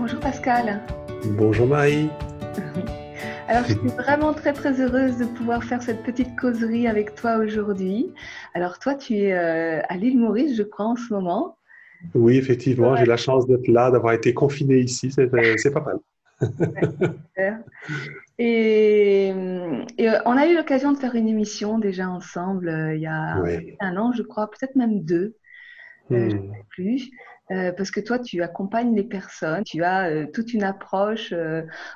Bonjour Pascal. Bonjour Marie. Alors, je suis vraiment très très heureuse de pouvoir faire cette petite causerie avec toi aujourd'hui. Alors, toi, tu es à l'île Maurice, je crois, en ce moment. Oui, effectivement, j'ai Ouais, la chance d'être là, d'avoir été confiné ici, c'est pas mal. super. Et on a eu l'occasion de faire une émission déjà ensemble il y a Oui. un an, je crois, peut-être même deux, je ne Hmm, sais plus. Parce que toi, tu accompagnes les personnes, tu as toute une approche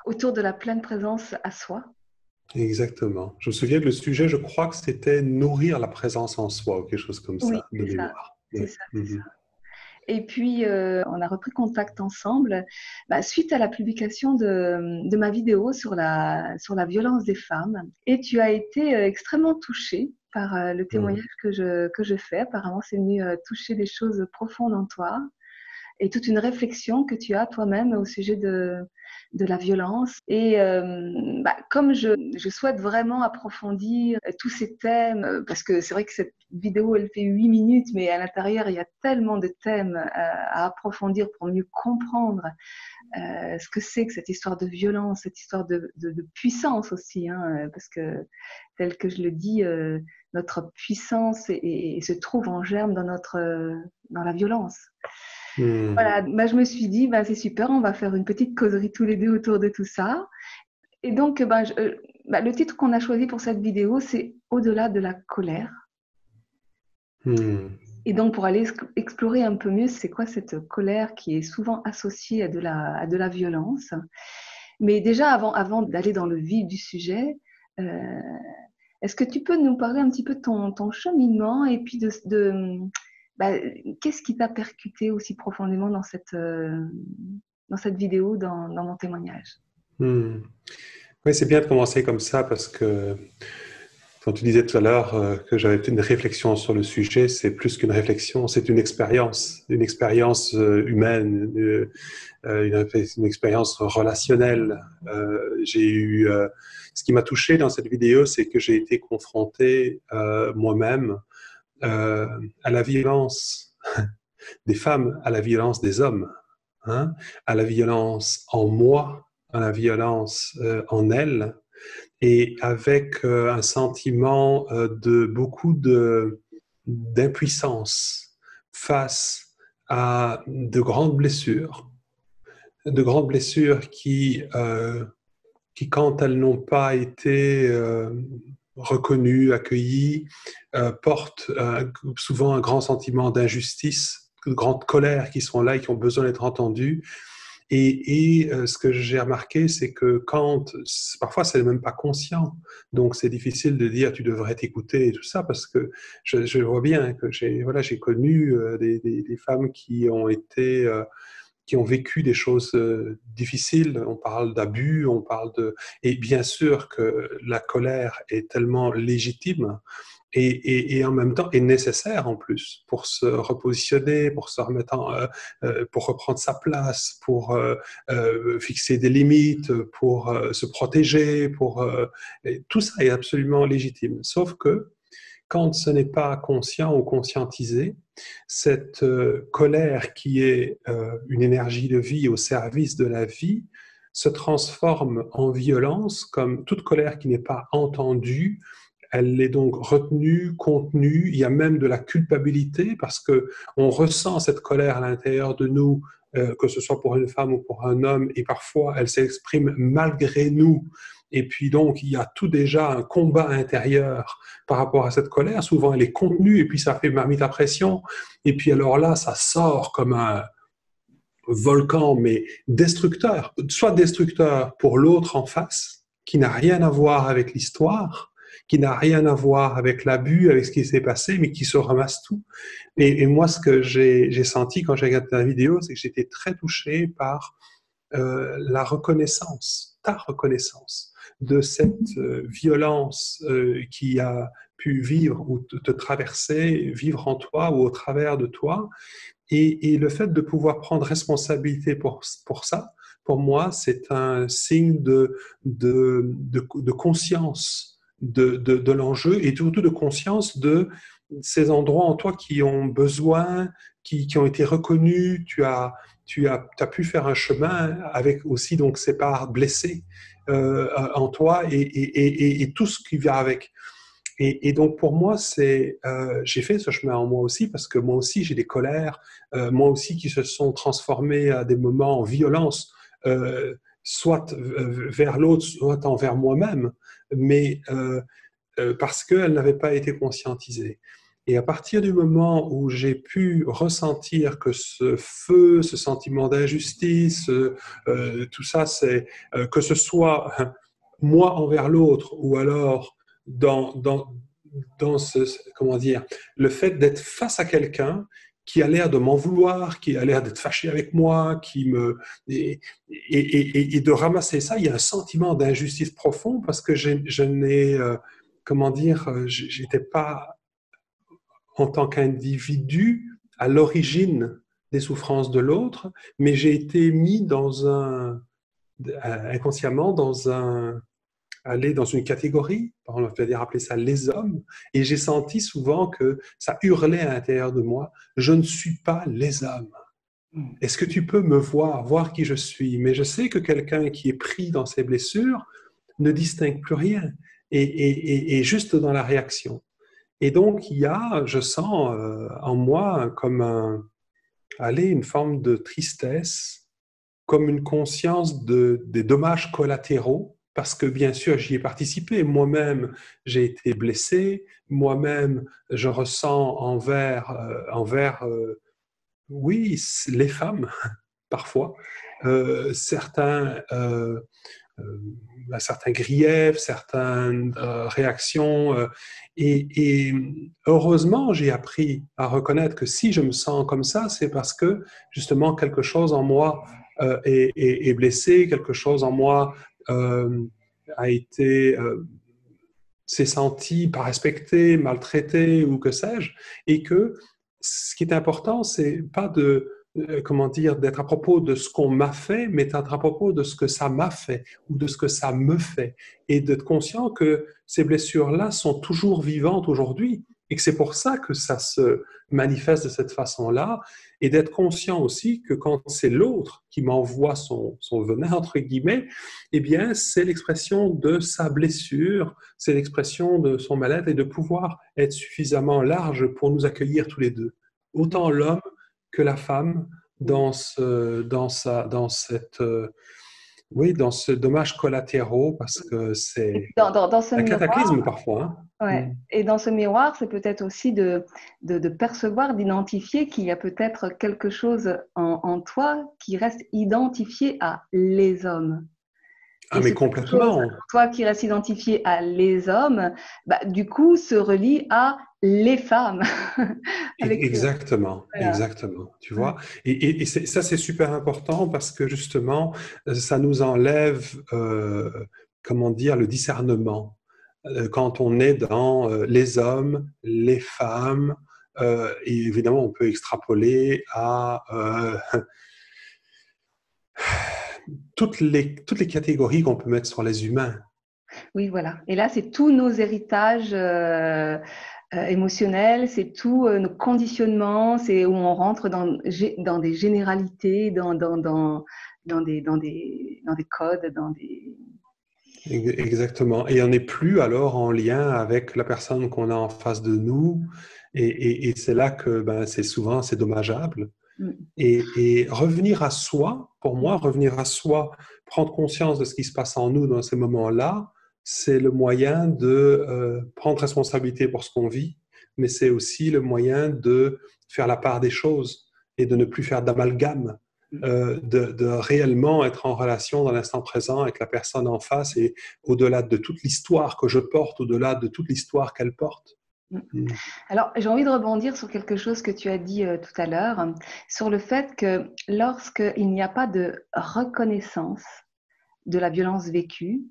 autour de la pleine présence à soi. exactement. Je me souviens que le sujet, je crois que c'était nourrir la présence en soi ou quelque chose comme Oui, ça, de c'est ça, mémoire. c'est Oui. ça, c'est ça. Mhm. Et puis, on a repris contact ensemble suite à la publication de ma vidéo sur la violence des femmes. Et tu as été extrêmement touchée par le Mhm. témoignage que je fais. Apparemment, c'est venu toucher des choses profondes en toi et toute une réflexion que tu as toi-même au sujet de la violence. Et comme je souhaite vraiment approfondir tous ces thèmes, parce que c'est vrai que cette vidéo, elle fait 8 minutes, mais à l'intérieur, il y a tellement de thèmes à approfondir pour mieux comprendre ce que c'est que cette histoire de violence, cette histoire de puissance aussi, hein, parce que tel que je le dis, notre puissance se trouve en germe dans dans la violence. Hmm. Voilà, je me suis dit, c'est super, on va faire une petite causerie tous les deux autour de tout ça. Et donc, le titre qu'on a choisi pour cette vidéo, c'est Au-delà de la colère. Hmm. Et donc, pour aller explorer un peu mieux, c'est quoi cette colère qui est souvent associée à à de la violence. Mais déjà, avant d'aller dans le vif du sujet, euh, est-ce que tu peux nous parler un petit peu de ton cheminement et puis bah, qu'est-ce qui t'a percuté aussi profondément dans cette vidéo, dans mon témoignage? Hmm. Oui, c'est bien de commencer comme ça parce que, quand tu disais tout à l'heure que j'avais fait une réflexion sur le sujet, c'est plus qu'une réflexion, c'est une expérience humaine, une expérience relationnelle. Ce qui m'a touché dans cette vidéo, c'est que j'ai été confronté moi-même euh, à la violence des femmes, à la violence des hommes, hein, à la violence en moi, à la violence en elles, et avec un sentiment de beaucoup d'impuissance face à de grandes blessures qui quand elles n'ont pas été reconnues, accueillies, portent souvent un grand sentiment d'injustice, de grande colère qui sont là et qui ont besoin d'être entendues. Ce que j'ai remarqué, c'est que parfois c'est même pas conscient, donc c'est difficile de dire tu devrais t'écouter et tout ça, parce que je vois bien que j'ai connu des femmes qui ont vécu des choses difficiles. On parle d'abus, et bien sûr que la colère est tellement légitime et en même temps est nécessaire en plus pour se repositionner, pour se pour reprendre sa place, pour fixer des limites, pour se protéger, tout ça est absolument légitime. Sauf que quand ce n'est pas conscient ou conscientisé, cette colère qui est une énergie de vie au service de la vie se transforme en violence, comme toute colère qui n'est pas entendue. Elle est donc retenue, contenue. Il y a même de la culpabilité parce que on ressent cette colère à l'intérieur de nous, que ce soit pour une femme ou pour un homme, et parfois elle s'exprime malgré nous. Et puis donc il y a tout déjà un combat intérieur par rapport à cette colère. Souvent elle est contenue et puis ça fait marmite à pression. Et puis alors là, ça sort comme un volcan, mais destructeur. Soit destructeur pour l'autre en face, qui n'a rien à voir avec l'histoire, qui n'a rien à voir avec l'abus, avec ce qui s'est passé, mais qui se ramasse tout. Et moi, ce que j'ai senti quand j'ai regardé la vidéo, c'est que j'étais très touché par la reconnaissance, ta reconnaissance de cette violence qui a pu vivre ou te traverser, vivre en toi ou au travers de toi. Et le fait de pouvoir prendre responsabilité pour ça, pour moi, c'est un signe de conscience de l'enjeu et surtout de conscience de ces endroits en toi qui ont besoin, qui ont été reconnus. tu as pu faire un chemin avec aussi donc ces parts blessées en toi et tout ce qui vient avec. Et donc pour moi, j'ai fait ce chemin en moi aussi parce que moi aussi j'ai des colères, moi aussi qui se sont transformées à des moments en violence, soit vers l'autre, soit envers moi-même, mais parce qu'elles n'avaient pas été conscientisées. Et à partir du moment où j'ai pu ressentir que ce feu, ce sentiment d'injustice, tout ça, c'est que ce soit moi envers l'autre ou alors dans, dans, dans comment dire, le fait d'être face à quelqu'un qui a l'air de m'en vouloir, qui a l'air d'être fâché avec moi, et de ramasser ça, il y a un sentiment d'injustice profond parce que je n'ai, comment dire, j'étais pas en tant qu'individu à l'origine des souffrances de l'autre, mais j'ai été mis inconsciemment aller dans une catégorie, on va dire appeler ça les hommes, et j'ai senti souvent que ça hurlait à l'intérieur de moi, je ne suis pas les hommes. Est-ce que tu peux me voir qui je suis? Mais je sais que quelqu'un qui est pris dans ses blessures ne distingue plus rien et juste dans la réaction. Et donc, il y a, je sens en moi comme une forme de tristesse, comme une conscience des dommages collatéraux, parce que bien sûr, j'y ai participé. Moi-même, j'ai été blessé. Moi-même, je ressens oui, les femmes, parfois, certains certains griefs, certaines réactions. Et heureusement, j'ai appris à reconnaître que si je me sens comme ça, c'est parce que justement quelque chose en moi est blessé, quelque chose en moi a été s'est senti pas respecté, maltraité ou que sais-je, et que ce qui est important, c'est pas comment dire, d'être à propos de ce qu'on m'a fait, mais d'être à propos de ce que ça m'a fait ou de ce que ça me fait, et d'être conscient que ces blessures-là sont toujours vivantes aujourd'hui et que c'est pour ça que ça se manifeste de cette façon-là, et d'être conscient aussi que quand c'est l'autre qui m'envoie son venin, entre guillemets, eh bien, c'est l'expression de sa blessure, c'est l'expression de son mal-être et de pouvoir être suffisamment large pour nous accueillir tous les deux. Autant l'homme que la femme dans dans ce dommage collatéraux parce que c'est Dans ce un miroir, cataclysme parfois. Hein. ouais. Et dans ce miroir, c'est peut-être aussi de percevoir, d'identifier qu'il y a peut-être quelque chose en toi qui reste identifié à les hommes. Ah Et mais ce quelque chose, complètement. toi qui reste identifié à les hommes, bah, du coup, se relie à les femmes. Avec, Exactement, voilà. exactement, tu vois. Et ça, c'est super important parce que justement, ça nous enlève, comment dire, le discernement. Quand on est dans les hommes, les femmes, et évidemment, on peut extrapoler à toutes les catégories qu'on peut mettre sur les humains. Oui, voilà. Et là, c'est tous nos héritages émotionnels, c'est tous nos conditionnements, c'est où on rentre dans des généralités, dans des codes, dans des... Exactement. Et on n'est plus alors en lien avec la personne qu'on a en face de nous. Et c'est là que ben, c'est dommageable. Mm. Et revenir à soi, pour moi, revenir à soi, prendre conscience de ce qui se passe en nous dans ces moments-là, c'est le moyen de prendre responsabilité pour ce qu'on vit, mais c'est aussi le moyen de faire la part des choses et de ne plus faire d'amalgame, de réellement être en relation dans l'instant présent avec la personne en face et au-delà de toute l'histoire que je porte, au-delà de toute l'histoire qu'elle porte. Mm. Mm. Alors, j'ai envie de rebondir sur quelque chose que tu as dit tout à l'heure, sur le fait que lorsqu'il n'y a pas de reconnaissance de la violence vécue,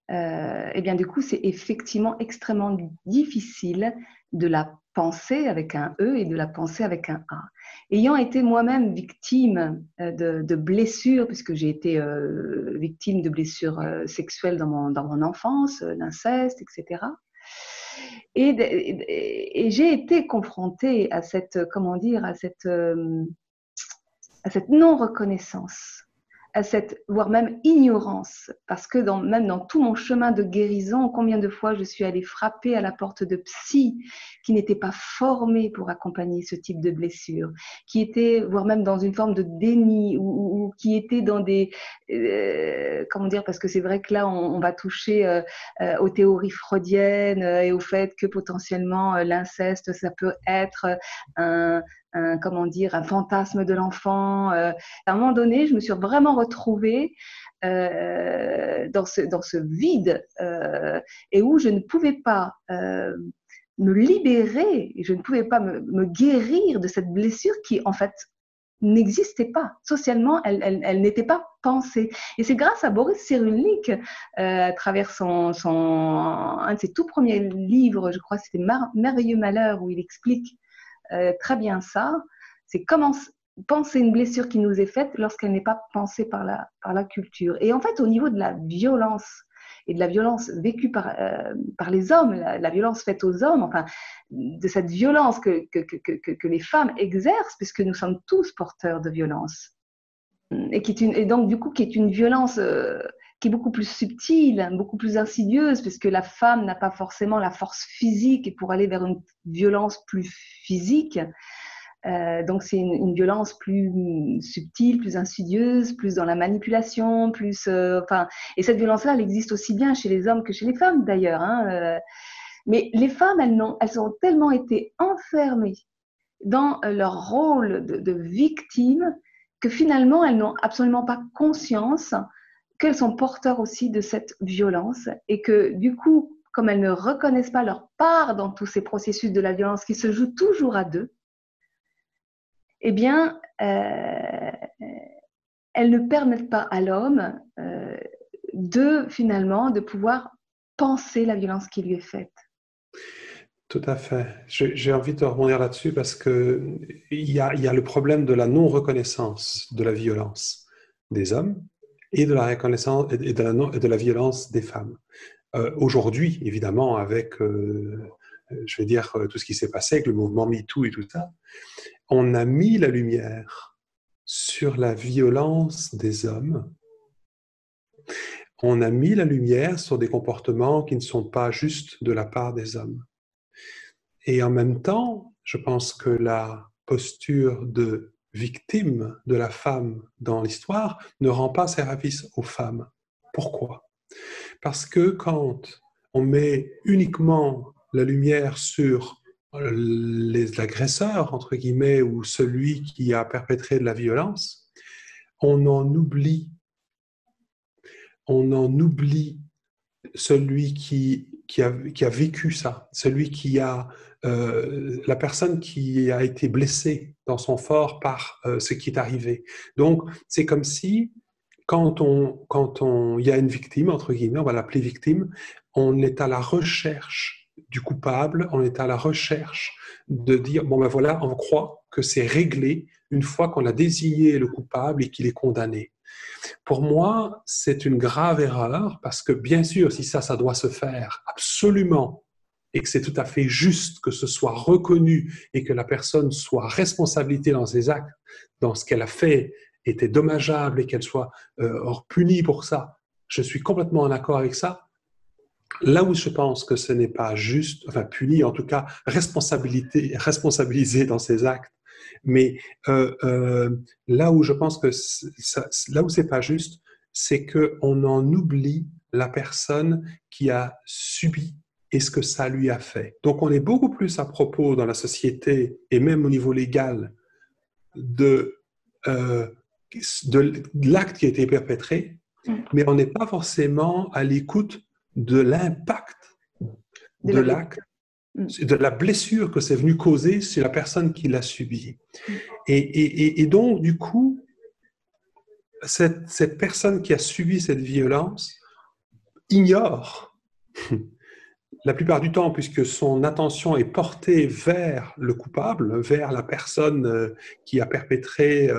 et bien du coup, c'est effectivement extrêmement difficile de la penser avec un E et de la penser avec un A. Ayant été moi-même victime de blessures, puisque j'ai été victime de blessures sexuelles dans mon enfance, d'inceste, etc. Et j'ai été confrontée à cette, comment dire, à à cette non-reconnaissance, à cette, voire même ignorance, parce que même dans tout mon chemin de guérison, combien de fois je suis allée frapper à la porte de psy qui n'étaient pas formés pour accompagner ce type de blessure, qui étaient, voire même dans une forme de déni, ou qui étaient dans des, comment dire, parce que c'est vrai que là, on va toucher aux théories freudiennes et au fait que potentiellement l'inceste, ça peut être comment dire, un fantasme de l'enfant. À un moment donné, je me suis vraiment retrouvée dans ce vide et où je ne pouvais pas me libérer, je ne pouvais pas me guérir de cette blessure qui, en fait, n'existait pas. Socialement, elle n'était pas pensée. Et c'est grâce à Boris Cyrulnik, à travers un de ses tout premiers livres, je crois que c'était Merveilleux Malheur, où il explique très bien ça. C'est comment penser une blessure qui nous est faite lorsqu'elle n'est pas pensée par la culture. Et en fait, au niveau de la violence et de la violence vécue par les hommes, la violence faite aux hommes, enfin, de cette violence que les femmes exercent, puisque nous sommes tous porteurs de violence. Et donc, du coup, qui est une violence qui est beaucoup plus subtile, beaucoup plus insidieuse, puisque la femme n'a pas forcément la force physique pour aller vers une violence plus physique. Donc, c'est une violence plus subtile, plus insidieuse, plus dans la manipulation, et cette violence-là, elle existe aussi bien chez les hommes que chez les femmes, d'ailleurs. Mais les femmes, elles ont tellement été enfermées dans leur rôle de victime que finalement, elles n'ont absolument pas conscience qu'elles sont porteurs aussi de cette violence et que du coup, comme elles ne reconnaissent pas leur part dans tous ces processus de la violence qui se jouent toujours à deux, eh bien, elles ne permettent pas à l'homme finalement de pouvoir penser la violence qui lui est faite. Tout à fait. J'ai envie de rebondir là-dessus parce qu'il y a le problème de la non-reconnaissance de la violence des hommes et de la reconnaissance et de la violence des femmes. Aujourd'hui, évidemment, avec, je vais dire, tout ce qui s'est passé avec le mouvement MeToo et tout ça, on a mis la lumière sur la violence des hommes. On a mis la lumière sur des comportements qui ne sont pas justes de la part des hommes. Et en même temps, je pense que la posture de victime de la femme dans l'histoire ne rend pas service aux femmes. Pourquoi? Parce que quand on met uniquement la lumière sur l'agresseur, entre guillemets, ou celui qui a perpétré de la violence, on en oublie celui qui a vécu ça, celui qui a la personne qui a été blessée dans son fort par ce qui est arrivé. Donc, c'est comme si quand il y a une victime, entre guillemets, on va l'appeler victime, on est à la recherche du coupable, on est à la recherche de dire, bon ben voilà, on croit que c'est réglé une fois qu'on a désigné le coupable et qu'il est condamné. Pour moi, c'est une grave erreur parce que bien sûr, si ça doit se faire absolument et que c'est tout à fait juste que ce soit reconnu et que la personne soit responsabilisée dans ses actes, dans ce qu'elle a fait, était dommageable et qu'elle soit punie pour ça, je suis complètement en accord avec ça. Là où je pense que ce n'est pas juste, enfin puni, en tout cas responsabilisé dans ses actes, mais là où je pense que là où c'est pas juste, c'est qu'on en oublie la personne qui a subi et ce que ça lui a fait. Donc on est beaucoup plus à propos dans la société et même au niveau légal de l'acte qui a été perpétré, mais on n'est pas forcément à l'écoute de l'impact de l'acte, de la blessure que c'est venu causer sur la personne qui l'a subi. Et donc, du coup, cette personne qui a subi cette violence ignore, la plupart du temps, puisque son attention est portée vers le coupable, vers la personne qui a perpétré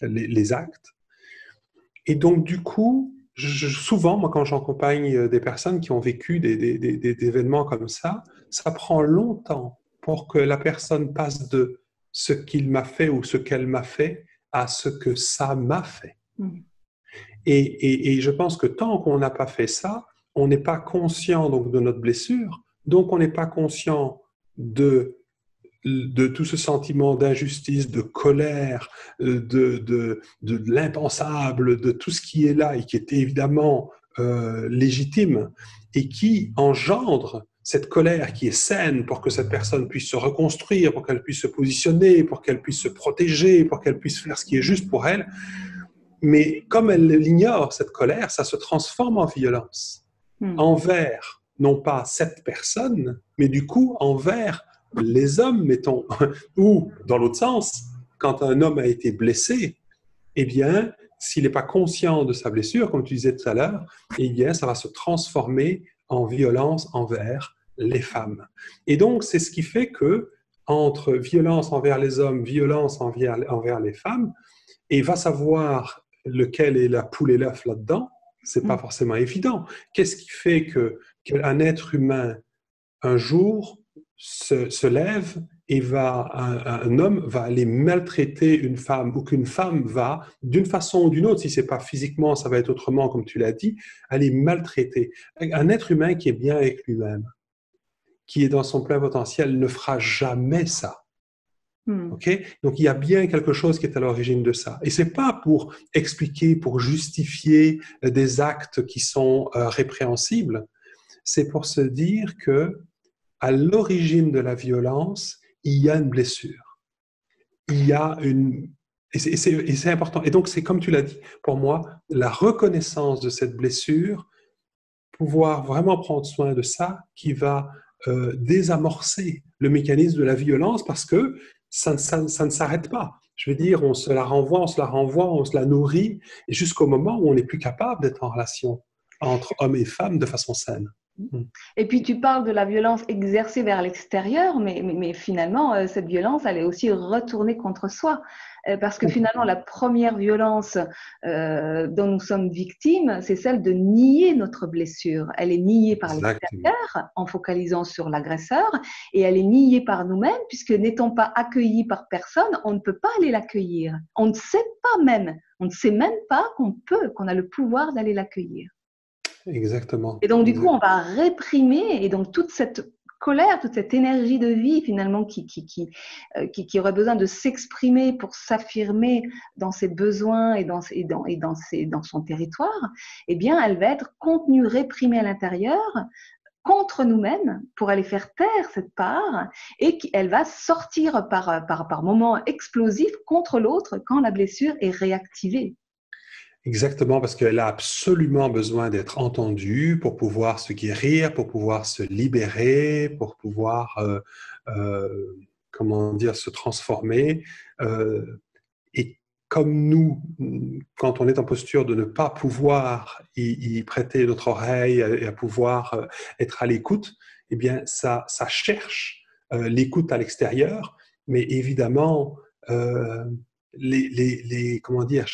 les actes. Et donc, du coup, souvent, moi, quand j'accompagne des personnes qui ont vécu des événements comme ça prend longtemps pour que la personne passe de ce qu'il m'a fait ou ce qu'elle m'a fait à ce que ça m'a fait. Mm. Et je pense que tant qu'on n'a pas fait ça, on n'est pas conscient donc de notre blessure, donc on n'est pas conscient de tout ce sentiment d'injustice, de colère, de l'impensable, de tout ce qui est là et qui est évidemment légitime et qui engendre cette colère qui est saine pour que cette personne puisse se reconstruire, pour qu'elle puisse se positionner, pour qu'elle puisse se protéger, pour qu'elle puisse faire ce qui est juste pour elle. Mais comme elle l'ignore, cette colère, ça se transforme en violence envers, non pas cette personne, mais du coup envers les hommes, mettons. Ou, dans l'autre sens, quand un homme a été blessé, eh bien, s'il n'est pas conscient de sa blessure, comme tu disais tout à l'heure, eh bien, ça va se transformer en violence envers les femmes. Et donc, c'est ce qui fait que, entre violence envers les hommes, violence envers les femmes, et va savoir lequel est la poule et l'œuf là-dedans, c'est pas forcément évident. Qu'est-ce qui fait qu'un être humain, un jour, se lève et un homme va aller maltraiter une femme, ou qu'une femme va, d'une façon ou d'une autre, si c'est pas physiquement, ça va être autrement, comme tu l'as dit, aller maltraiter. Un être humain qui est bien avec lui-même, qui est dans son plein potentiel, ne fera jamais ça. Okay? Donc, il y a bien quelque chose qui est à l'origine de ça. Et c'est pas pour expliquer, pour justifier des actes qui sont répréhensibles. C'est pour se dire que à l'origine de la violence, il y a une blessure. Il y a une... Et c'est important. Et donc, c'est comme tu l'as dit, pour moi, la reconnaissance de cette blessure, pouvoir vraiment prendre soin de ça, qui va désamorcer le mécanisme de la violence, parce que ça ne s'arrête pas. Je veux dire, on se la renvoie, on se la nourrit, et jusqu'au moment où on n'est plus capable d'être en relation entre hommes et femmes de façon saine. Et puis tu parles de la violence exercée vers l'extérieur, mais finalement, cette violence, elle est aussi retournée contre soi. Parce que finalement, la première violence dont nous sommes victimes, c'est celle de nier notre blessure. Elle est niée par l'extérieur, en focalisant sur l'agresseur, et elle est niée par nous-mêmes, puisque n'étant pas accueillis par personne, on ne peut pas aller l'accueillir. On ne sait pas même, on ne sait même pas qu'on a le pouvoir d'aller l'accueillir. Exactement. Et donc, du coup, on va réprimer, et donc toute cette colère, toute cette énergie de vie, finalement, qui aurait besoin de s'exprimer pour s'affirmer dans ses besoins et dans son territoire, eh bien, elle va être contenue, réprimée à l'intérieur, contre nous-mêmes, pour aller faire taire cette part, et elle va sortir par moments explosifs contre l'autre quand la blessure est réactivée. Exactement, parce qu'elle a absolument besoin d'être entendue pour pouvoir se guérir, pour pouvoir se libérer, pour pouvoir, comment dire, se transformer. Et comme nous, quand on est en posture de ne pas pouvoir y prêter notre oreille et à pouvoir être à l'écoute, eh bien, ça cherche l'écoute à l'extérieur, mais évidemment, comment dire,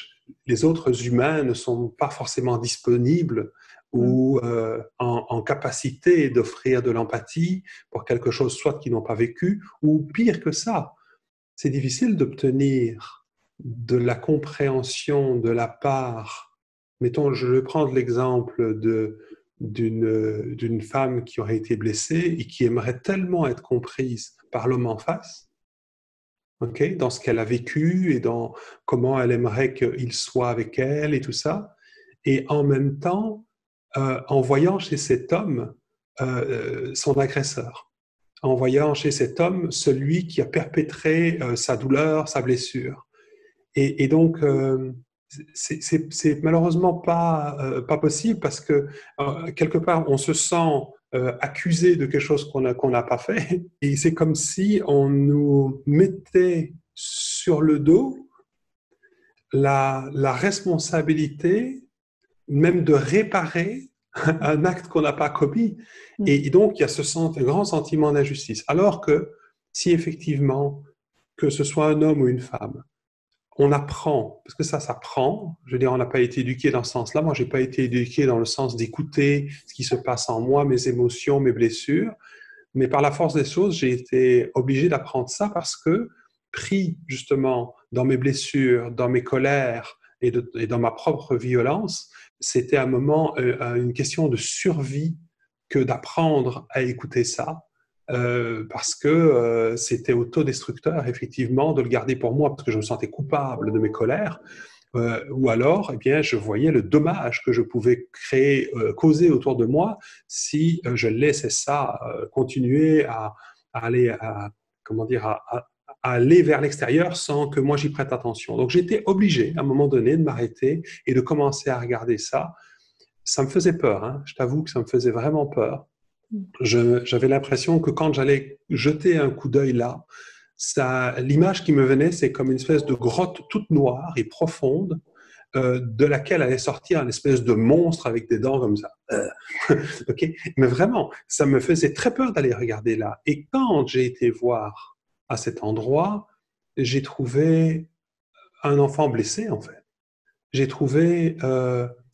les autres humains ne sont pas forcément disponibles ou en capacité d'offrir de l'empathie pour quelque chose soit qu'ils n'ont pas vécu, ou pire que ça, c'est difficile d'obtenir de la compréhension de la part, mettons, je vais prendre l'exemple d'une femme qui aurait été blessée et qui aimerait tellement être comprise par l'homme en face, okay, dans ce qu'elle a vécu et dans comment elle aimerait qu'il soit avec elle et tout ça. Et en même temps, en voyant chez cet homme son agresseur, en voyant chez cet homme celui qui a perpétré sa douleur, sa blessure. Et donc, c'est malheureusement pas possible parce que quelque part, on se sent accusé de quelque chose qu'on n'a pas fait. Et c'est comme si on nous mettait sur le dos la responsabilité même de réparer un acte qu'on n'a pas commis. Et donc, il y a un grand sentiment d'injustice. Alors que si effectivement, que ce soit un homme ou une femme, on apprend, parce que ça s'apprend, je veux dire, on n'a pas été éduqué dans ce sens-là. Moi, je n'ai pas été éduqué dans le sens d'écouter ce qui se passe en moi, mes émotions, mes blessures. Mais par la force des choses, j'ai été obligé d'apprendre ça parce que, pris justement dans mes blessures, dans mes colères et dans ma propre violence, c'était un moment, une question de survie que d'apprendre à écouter ça. Parce que c'était autodestructeur, effectivement, de le garder pour moi, parce que je me sentais coupable de mes colères. Ou alors, eh bien, je voyais le dommage que je pouvais créer, causer autour de moi si je laissais ça continuer à aller, comment dire, à aller vers l'extérieur sans que moi j'y prête attention. Donc j'étais obligé, à un moment donné, de m'arrêter et de commencer à regarder ça. Ça me faisait peur, hein. Je t'avoue que ça me faisait vraiment peur. J'avais l'impression que quand j'allais jeter un coup d'œil là, l'image qui me venait, c'est comme une espèce de grotte toute noire et profonde, de laquelle allait sortir une espèce de monstre avec des dents comme ça. Okay. Mais vraiment, ça me faisait très peur d'aller regarder là. Et quand j'ai été voir à cet endroit, j'ai trouvé un enfant blessé, en fait. J'ai trouvé,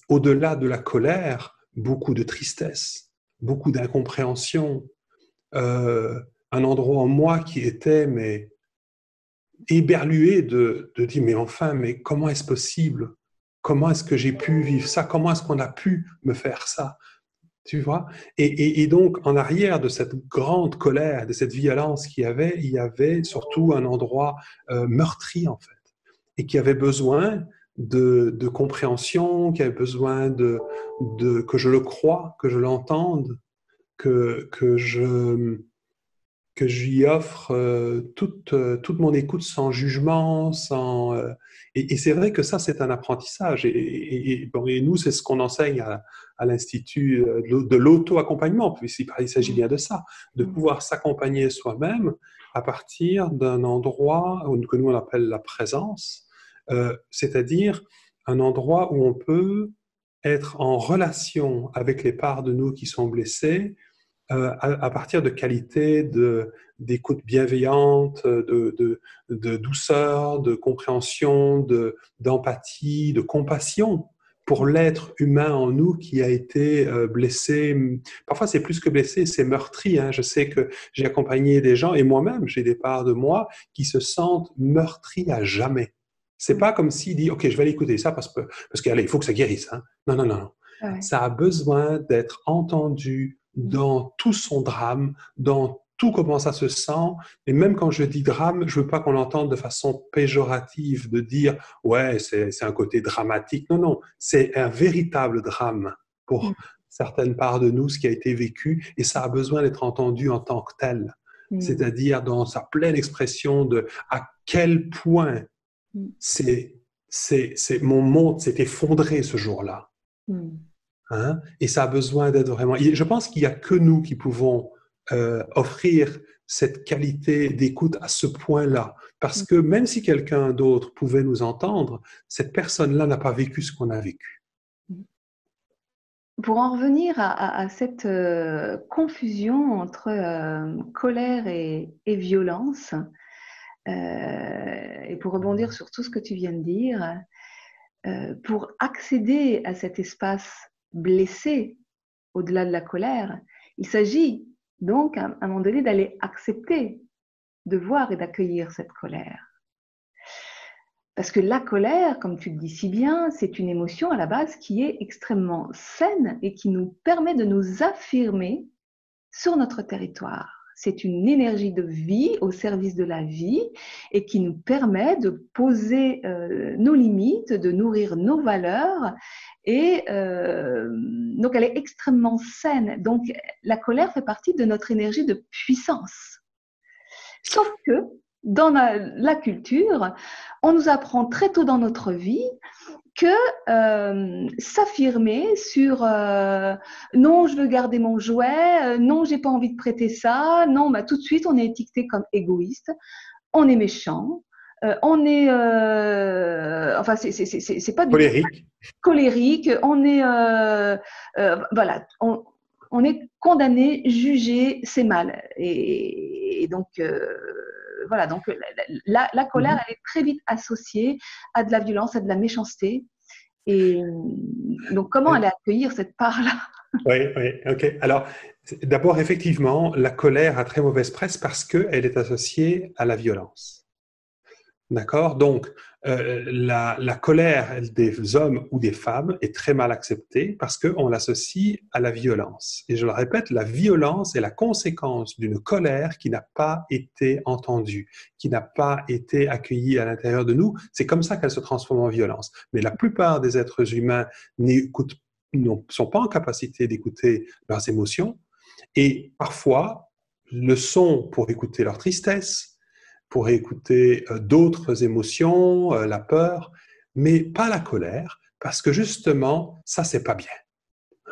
au-delà de la colère, beaucoup de tristesse, beaucoup d'incompréhension, un endroit en moi qui était mais éberlué de dire mais enfin, mais comment est-ce possible? Comment est-ce que j'ai pu vivre ça? Comment est-ce qu'on a pu me faire ça? Tu vois? Et donc, en arrière de cette grande colère, de cette violence il y avait surtout un endroit meurtri, en fait, et qui avait besoin de compréhension, qui avait besoin que je le croie, que je l'entende, que que je lui offre toute mon écoute sans jugement, et c'est vrai que ça, c'est un apprentissage. Bon, et nous, c'est ce qu'on enseigne à l'Institut de l'auto-accompagnement, puisqu'il s'agit bien de ça, de pouvoir s'accompagner soi-même à partir d'un endroit que nous, on appelle la présence, c'est-à-dire un endroit où on peut être en relation avec les parts de nous qui sont blessées, à partir de qualités d'écoute bienveillante, de douceur, de compréhension, d'empathie, de compassion pour l'être humain en nous qui a été blessé. Parfois, c'est plus que blessé, c'est meurtri, hein. Je sais que j'ai accompagné des gens, et moi-même, j'ai des parts de moi qui se sentent meurtris à jamais. C'est pas comme s'il dit, OK, je vais aller écouter ça parce que allez, il faut que ça guérisse, hein. Non, non, non, non. Ouais. Ça a besoin d'être entendu dans tout son drame, dans tout comment ça se sent. Et même quand je dis drame, je veux pas qu'on l'entende de façon péjorative, de dire ouais, c'est un côté dramatique. Non, non, c'est un véritable drame pour certaines parts de nous, ce qui a été vécu, et ça a besoin d'être entendu en tant que tel. C'est-à-dire dans sa pleine expression de à quel point mon monde s'est effondré ce jour-là. Hein? Et ça a besoin d'être vraiment... Je pense qu'il n'y a que nous qui pouvons offrir cette qualité d'écoute à ce point-là. Parce que même si quelqu'un d'autre pouvait nous entendre, cette personne-là n'a pas vécu ce qu'on a vécu. Pour en revenir à cette confusion entre colère et violence, et pour rebondir sur tout ce que tu viens de dire, pour accéder à cet espace blessé au-delà de la colère, il s'agit donc à un moment donné d'aller accepter, de voir et d'accueillir cette colère. Parce que la colère, comme tu le dis si bien, c'est une émotion à la base qui est extrêmement saine et qui nous permet de nous affirmer sur notre territoire. C'est une énergie de vie au service de la vie et qui nous permet de poser nos limites, de nourrir nos valeurs. Et donc, elle est extrêmement saine. Donc, la colère fait partie de notre énergie de puissance. Sauf que dans la culture, on nous apprend très tôt dans notre vie que s'affirmer sur non, je veux garder mon jouet, non, j'ai pas envie de prêter ça, non, bah, tout de suite on est étiqueté comme égoïste, on est méchant, on est enfin c'est pas du colérique, on est voilà, on est condamné, jugé, c'est mal, et donc voilà, donc la colère, elle est très vite associée à de la violence, à de la méchanceté. Et donc, comment aller accueillir cette part-là? Oui, oui, ok. Alors, d'abord, effectivement, la colère a très mauvaise presse parce qu'elle est associée à la violence. D'accord? Donc, la colère des hommes ou des femmes est très mal acceptée parce qu'on l'associe à la violence. Et je le répète, la violence est la conséquence d'une colère qui n'a pas été entendue, qui n'a pas été accueillie à l'intérieur de nous. C'est comme ça qu'elle se transforme en violence. Mais la plupart des êtres humains n'écoutent, ne sont pas en capacité d'écouter leurs émotions et parfois le sont pour écouter leur tristesse, pour écouter d'autres émotions, la peur, mais pas la colère, parce que justement, ça, c'est pas bien.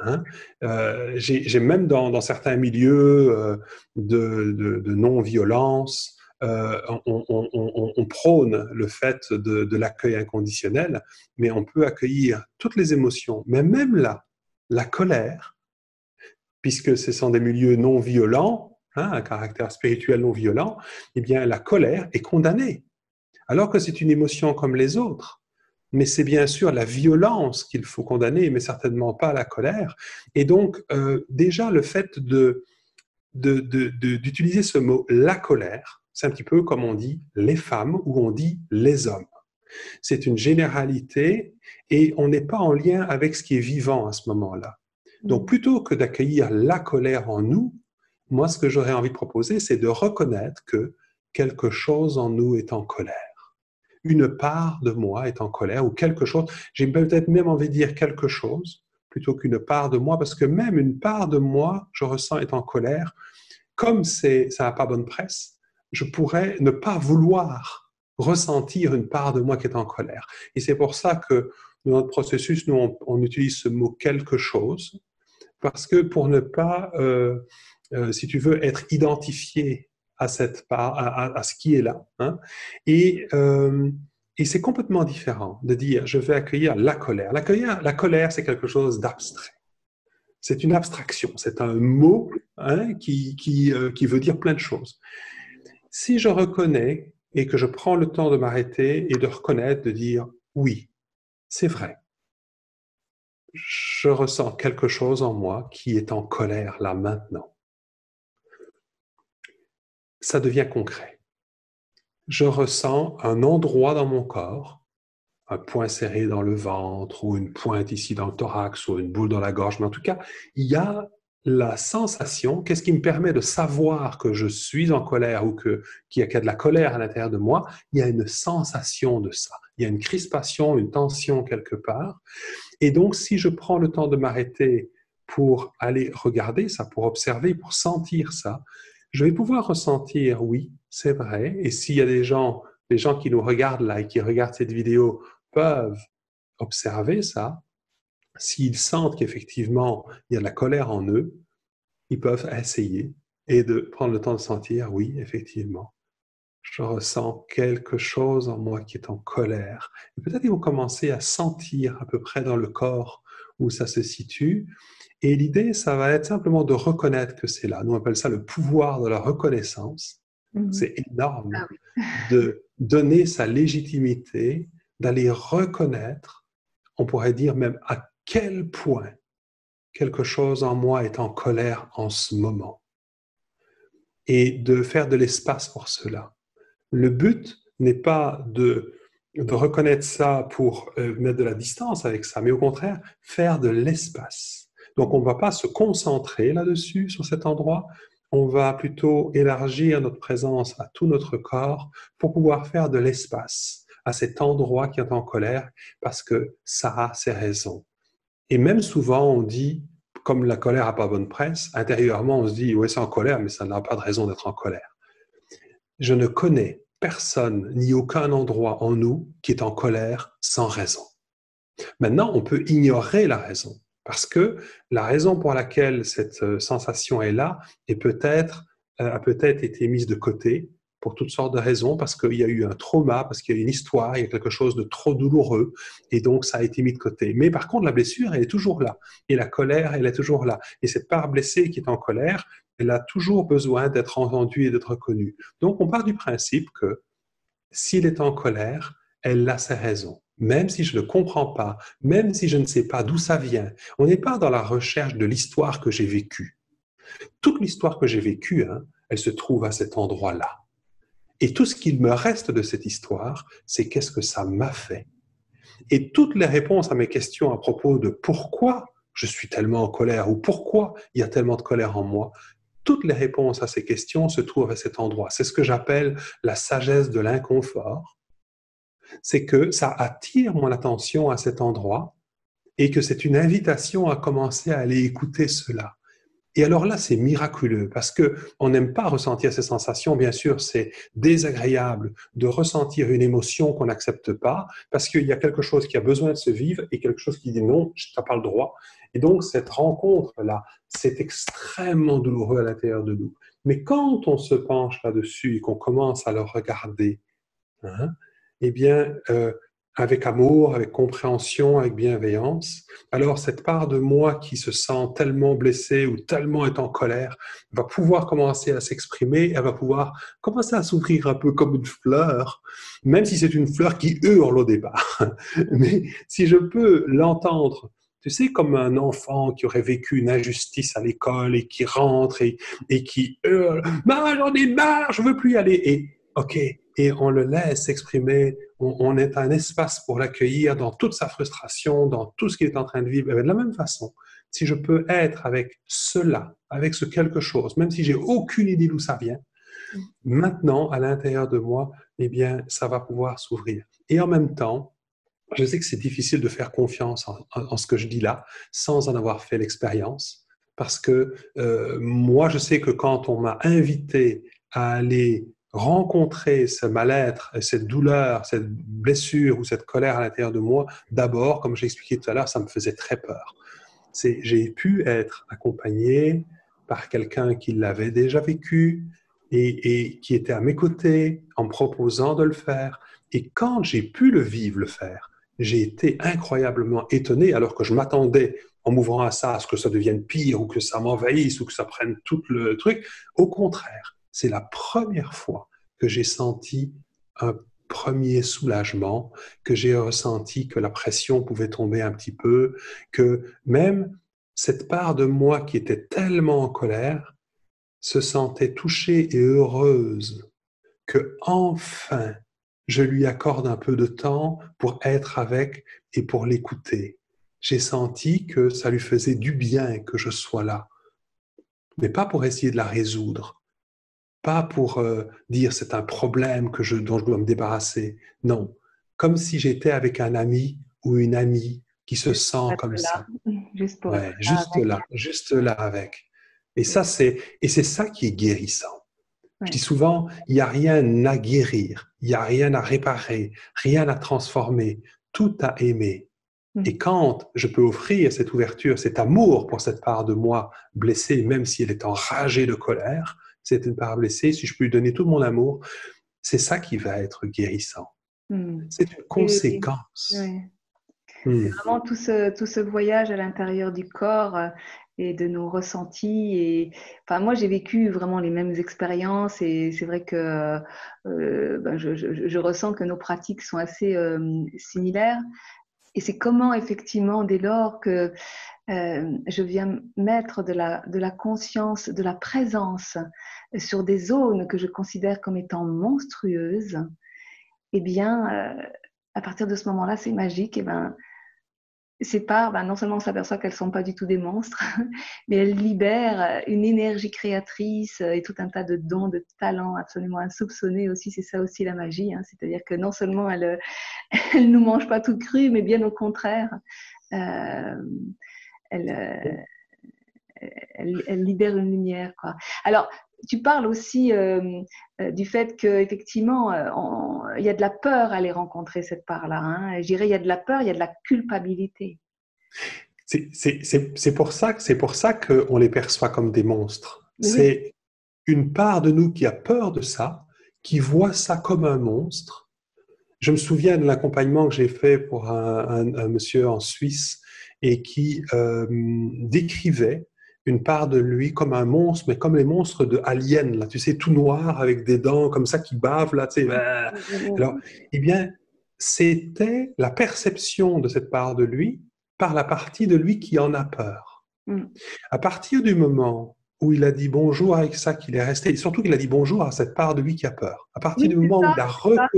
Hein? J'ai même dans certains milieux de non-violence, on prône le fait de l'accueil inconditionnel, mais on peut accueillir toutes les émotions, mais même là, la colère, puisque ce sont des milieux non violents, un caractère spirituel non violent, eh bien la colère est condamnée, alors que c'est une émotion comme les autres. Mais c'est bien sûr la violence qu'il faut condamner, mais certainement pas la colère. Et donc, déjà, le fait d'utiliser ce mot « la colère », c'est un petit peu comme on dit « les femmes » ou on dit « les hommes ». C'est une généralité et on n'est pas en lien avec ce qui est vivant à ce moment-là. Donc, plutôt que d'accueillir la colère en nous, moi, ce que j'aurais envie de proposer, c'est de reconnaître que quelque chose en nous est en colère. Une part de moi est en colère ou quelque chose, j'ai peut-être même envie de dire quelque chose plutôt qu'une part de moi, parce que même une part de moi, je ressens, est en colère. Comme ça n'a pas bonne presse, je pourrais ne pas vouloir ressentir une part de moi qui est en colère. Et c'est pour ça que dans notre processus, nous, on utilise ce mot « quelque chose », parce que pour ne pas, si tu veux, être identifié à cette part, à ce qui est là. Hein, et c'est complètement différent de dire je vais accueillir la colère. La colère, c'est quelque chose d'abstrait. C'est une abstraction, c'est un mot qui veut dire plein de choses. Si je reconnais et que je prends le temps de m'arrêter et de reconnaître, de dire oui, c'est vrai. Je ressens quelque chose en moi qui est en colère là maintenant. Ça devient concret. Je ressens un endroit dans mon corps, un point serré dans le ventre ou une pointe ici dans le thorax ou une boule dans la gorge, mais en tout cas, il y a la sensation, qu'est-ce qui me permet de savoir que je suis en colère ou qu'il y a de la colère à l'intérieur de moi, il y a une sensation de ça. Il y a une crispation, une tension quelque part. Et donc, si je prends le temps de m'arrêter pour aller regarder ça, pour observer, pour sentir ça, je vais pouvoir ressentir, oui, c'est vrai. Et s'il y a des gens qui nous regardent là et qui regardent cette vidéo peuvent observer ça, s'ils sentent qu'effectivement il y a de la colère en eux, ils peuvent essayer et de prendre le temps de sentir, oui, effectivement, je ressens quelque chose en moi qui est en colère. Et peut-être ils vont commencer à sentir à peu près dans le corps où ça se situe. Et l'idée, ça va être simplement de reconnaître que c'est là. Nous, on appelle ça le pouvoir de la reconnaissance. C'est énorme Ah oui. de donner sa légitimité, d'aller reconnaître, on pourrait dire même à quel point quelque chose en moi est en colère en ce moment. Et de faire de l'espace pour cela. Le but n'est pas de reconnaître ça pour mettre de la distance avec ça, mais au contraire, faire de l'espace. Donc, on ne va pas se concentrer là-dessus, sur cet endroit. On va plutôt élargir notre présence à tout notre corps pour pouvoir faire de l'espace à cet endroit qui est en colère parce que ça a ses raisons. Et même souvent, on dit, comme la colère n'a pas bonne presse, intérieurement, on se dit, oui, c'est en colère, mais ça n'a pas de raison d'être en colère. Je ne connais personne ni aucun endroit en nous qui est en colère sans raison. Maintenant, on peut ignorer la raison, parce que la raison pour laquelle cette sensation est là a peut-être été mise de côté pour toutes sortes de raisons, parce qu'il y a eu un trauma, parce qu'il y a une histoire, il y a quelque chose de trop douloureux, et donc ça a été mis de côté. Mais par contre, la blessure, elle est toujours là, et la colère, elle est toujours là. Et cette part blessée qui est en colère, elle a toujours besoin d'être entendue et d'être reconnue. Donc, on part du principe que s'il est en colère, elle a ses raisons. Même si je ne comprends pas, même si je ne sais pas d'où ça vient, on n'est pas dans la recherche de l'histoire que j'ai vécue. Toute l'histoire que j'ai vécue, elle se trouve à cet endroit-là. Et tout ce qu'il me reste de cette histoire, c'est qu'est-ce que ça m'a fait. Et toutes les réponses à mes questions à propos de pourquoi je suis tellement en colère ou pourquoi il y a tellement de colère en moi, toutes les réponses à ces questions se trouvent à cet endroit. C'est ce que j'appelle la sagesse de l'inconfort. C'est que ça attire mon attention à cet endroit et que c'est une invitation à commencer à aller écouter cela. Et alors là, c'est miraculeux parce que on n'aime pas ressentir ces sensations. Bien sûr, c'est désagréable de ressentir une émotion qu'on n'accepte pas parce qu'il y a quelque chose qui a besoin de se vivre et quelque chose qui dit non, tu n'as pas le droit. Et donc, cette rencontre-là, c'est extrêmement douloureux à l'intérieur de nous. Mais quand on se penche là-dessus et qu'on commence à le regarder, hein, eh bien, avec amour, avec compréhension, avec bienveillance, alors cette part de moi qui se sent tellement blessée ou tellement est en colère va pouvoir commencer à s'exprimer, elle va pouvoir commencer à s'ouvrir un peu comme une fleur, même si c'est une fleur qui hurle au départ. Mais si je peux l'entendre, tu sais, comme un enfant qui aurait vécu une injustice à l'école et qui rentre et qui hurle « Maman, j'en ai marre, je veux plus y aller !» Et OK, et on le laisse s'exprimer, on est un espace pour l'accueillir dans toute sa frustration, dans tout ce qu'il est en train de vivre. Et de la même façon, si je peux être avec cela, avec ce quelque chose, même si j'ai aucune idée d'où ça vient, maintenant, à l'intérieur de moi, eh bien, ça va pouvoir s'ouvrir. Et en même temps, je sais que c'est difficile de faire confiance en ce que je dis là, sans en avoir fait l'expérience, parce que moi, je sais que quand on m'a invité à aller rencontrer ce mal-être, cette douleur, cette blessure ou cette colère à l'intérieur de moi, d'abord, comme j'ai expliqué tout à l'heure, ça me faisait très peur. J'ai pu être accompagné par quelqu'un qui l'avait déjà vécu et qui était à mes côtés en me proposant de le faire. Et quand j'ai pu le vivre, le faire, j'ai été incroyablement étonné alors que je m'attendais en m'ouvrant à ça, à ce que ça devienne pire ou que ça m'envahisse ou que ça prenne tout le truc. Au contraire, c'est la première fois que j'ai senti un premier soulagement, que j'ai ressenti que la pression pouvait tomber un petit peu, que même cette part de moi qui était tellement en colère se sentait touchée et heureuse que enfin je lui accorde un peu de temps pour être avec et pour l'écouter. J'ai senti que ça lui faisait du bien que je sois là, mais pas pour essayer de la résoudre, pas pour dire c'est un problème dont je dois me débarrasser. Non, comme si j'étais avec un ami ou une amie qui se Juste pour sent être comme là, ça. juste pour Ouais, être là avec. juste là avec. Et ça, c'est ça qui est guérissant. Je dis Ouais. souvent, il n'y a rien à guérir, il n'y a rien à réparer, rien à transformer, tout à aimer. Et Mm. quand je peux offrir cette ouverture, cet amour pour cette part de moi blessée, même si elle est enragée de colère, c'est une part blessée, si je peux lui donner tout mon amour, c'est ça qui va être guérissant. Mm. C'est une Et, conséquence. ouais. C'est Hmm. vraiment tout ce voyage à l'intérieur du corps et de nos ressentis. Et enfin, moi, j'ai vécu vraiment les mêmes expériences et c'est vrai que ben, je ressens que nos pratiques sont assez similaires. Et c'est comment, effectivement, dès lors que je viens mettre de la conscience, de la présence sur des zones que je considère comme étant monstrueuses, eh bien, à partir de ce moment-là, c'est magique. Et ben, ces parts, ben, non seulement on s'aperçoit qu'elles ne sont pas du tout des monstres, mais elles libèrent une énergie créatrice et tout un tas de dons, de talents absolument insoupçonnés aussi. C'est ça aussi la magie, hein. C'est-à-dire que non seulement elles ne nous mangent pas tout cru, mais bien au contraire, euh, elles, elle libère une lumière, quoi. Alors, tu parles aussi du fait qu'effectivement, il y a de la peur à aller rencontrer cette part-là, hein. Je dirais, il y a de la peur, il y a de la culpabilité. C'est pour ça qu'on les perçoit comme des monstres. Oui, C'est une part de nous qui a peur de ça, qui voit ça comme un monstre. Je me souviens de l'accompagnement que j'ai fait pour un monsieur en Suisse et qui décrivait une part de lui comme un monstre, mais comme les monstres de Alien, là, tu sais, tout noir avec des dents comme ça qui bavent, là, tu sais. Alors, eh bien, c'était la perception de cette part de lui par la partie de lui qui en a peur. mm, À partir du moment où il a dit bonjour avec ça qu'il est resté. Et surtout qu'il a dit bonjour à cette part de lui qui a peur. À partir Oui, du c'est moment où ça, c'est ça.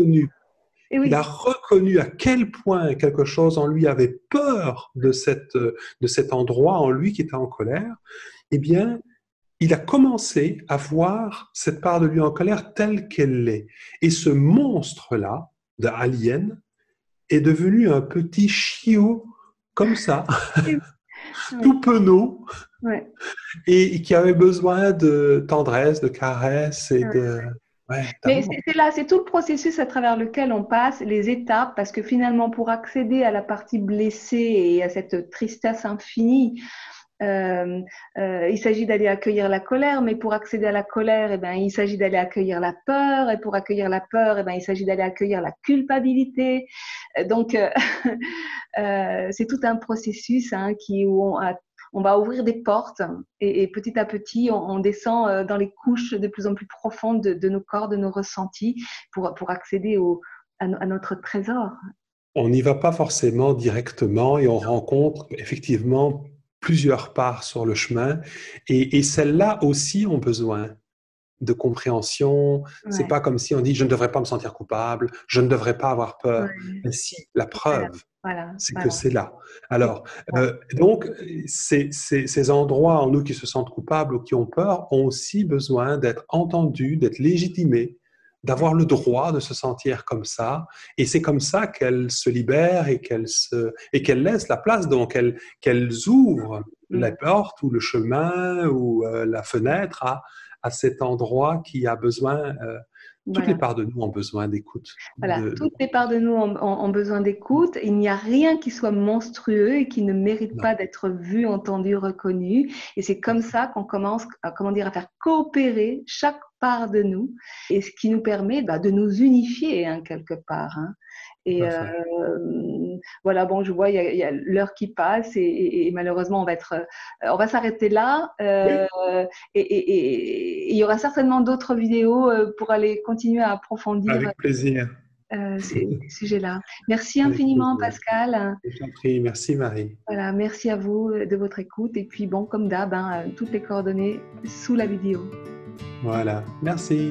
Et il a oui, reconnu à quel point quelque chose en lui avait peur de cet endroit en lui qui était en colère, eh bien, il a commencé à voir cette part de lui en colère telle qu'elle l'est. Et ce monstre-là, de Alien, est devenu un petit chiot comme ça, et oui, tout penaud, ouais, et qui avait besoin de tendresse, de caresses et ouais. de... Ouais, Mais d'amour. c'est là, c'est tout le processus à travers lequel on passe, les étapes, parce que finalement, pour accéder à la partie blessée et à cette tristesse infinie, euh, il s'agit d'aller accueillir la colère, mais pour accéder à la colère, eh ben, il s'agit d'aller accueillir la peur, et pour accueillir la peur, eh ben, il s'agit d'aller accueillir la culpabilité. Donc, c'est tout un processus hein, on va ouvrir des portes et petit à petit, on descend dans les couches de plus en plus profondes de nos corps, de nos ressentis, pour accéder à notre trésor. On n'y va pas forcément directement et on rencontre effectivement plusieurs parts sur le chemin et celles-là aussi ont besoin de compréhension. C'est Ouais, pas comme si on dit je ne devrais pas me sentir coupable, je ne devrais pas avoir peur. ouais, Mais si, la voilà, preuve, voilà, c'est que voilà. c'est là. C'est Alors, ça. donc, ces endroits en nous qui se sentent coupables ou qui ont peur ont aussi besoin d'être entendus, d'être légitimés, d'avoir le droit de se sentir comme ça. Et c'est comme ça qu'elles se libèrent et qu'elles laissent la place, donc qu'elles ouvrent la Mm. porte ou le chemin ou la fenêtre à cet endroit qui a besoin, toutes les Voilà. parts de nous ont besoin d'écoute. Voilà, toutes les parts de nous ont besoin d'écoute. Il n'y a rien qui soit monstrueux et qui ne mérite Non. pas d'être vu, entendu, reconnu. Et c'est comme ça qu'on commence à, comment dire, à faire coopérer chaque part de nous, et ce qui nous permet bah, de nous unifier hein, quelque part. Hein. Tout Et à fait. voilà, bon, je vois, il y a l'heure qui passe et malheureusement, on va s'arrêter là. Oui, Et il y aura certainement d'autres vidéos pour aller continuer à approfondir avec plaisir. ces sujets-là. Merci Avec infiniment, plaisir. Pascal. Je t'en prie. Merci, Marie. Voilà, merci à vous de votre écoute. Et puis, bon, comme d'hab, hein, toutes les coordonnées sous la vidéo. Voilà. Merci.